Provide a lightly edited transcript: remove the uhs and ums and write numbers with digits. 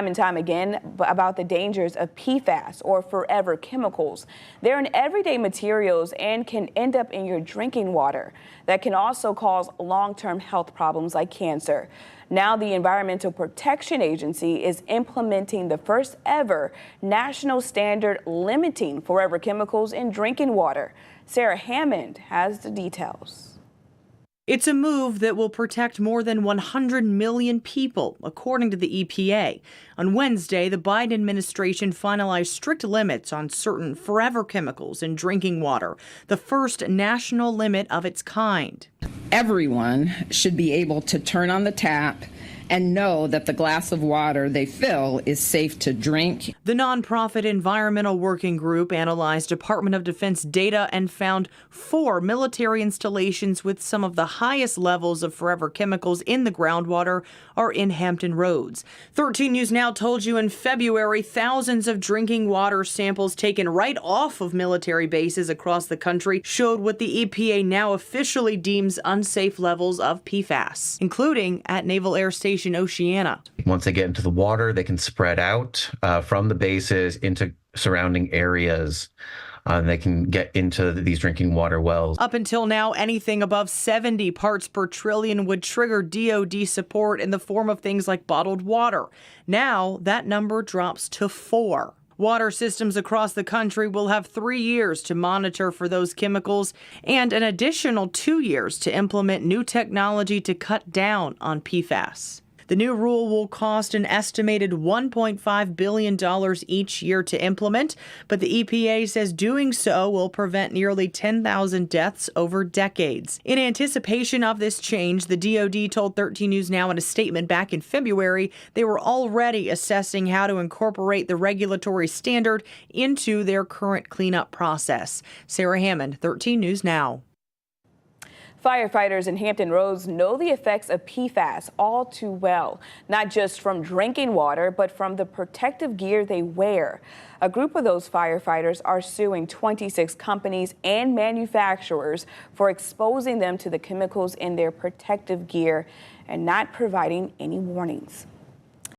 Time and time again about the dangers of PFAS, or forever chemicals. They're in everyday materials and can end up in your drinking water. That can also cause long-term health problems like cancer. Now the Environmental Protection Agency is implementing the first ever national standard limiting forever chemicals in drinking water. Sarah Hammond has the details. It's a move that will protect more than 100 million people, according to the EPA. On Wednesday, the Biden administration finalized strict limits on certain forever chemicals in drinking water, the first national limit of its kind. Everyone should be able to turn on the tap and know that the glass of water they fill is safe to drink. The nonprofit Environmental Working Group analyzed Department of Defense data and found 4 military installations with some of the highest levels of forever chemicals in the groundwater are in Hampton Roads. 13 News Now told you in February, thousands of drinking water samples taken right off of military bases across the country showed what the EPA now officially deems unsafe levels of PFAS, including at Naval Air Station Oceana. Once they get into the water, they can spread out from the bases into surrounding areas. They can get into these drinking water wells. Up until now, anything above 70 parts per trillion would trigger DoD support in the form of things like bottled water. Now that number drops to 4. Water systems across the country will have 3 years to monitor for those chemicals and an additional 2 years to implement new technology to cut down on PFAS. The new rule will cost an estimated $1.5 billion each year to implement, but the EPA says doing so will prevent nearly 10,000 deaths over decades. In anticipation of this change, the DoD told 13 News Now in a statement back in February they were already assessing how to incorporate the regulatory standard into their current cleanup process. Sarah Hammond, 13 News Now. Firefighters in Hampton Roads know the effects of PFAS all too well, not just from drinking water, but from the protective gear they wear. A group of those firefighters are suing 26 companies and manufacturers for exposing them to the chemicals in their protective gear and not providing any warnings.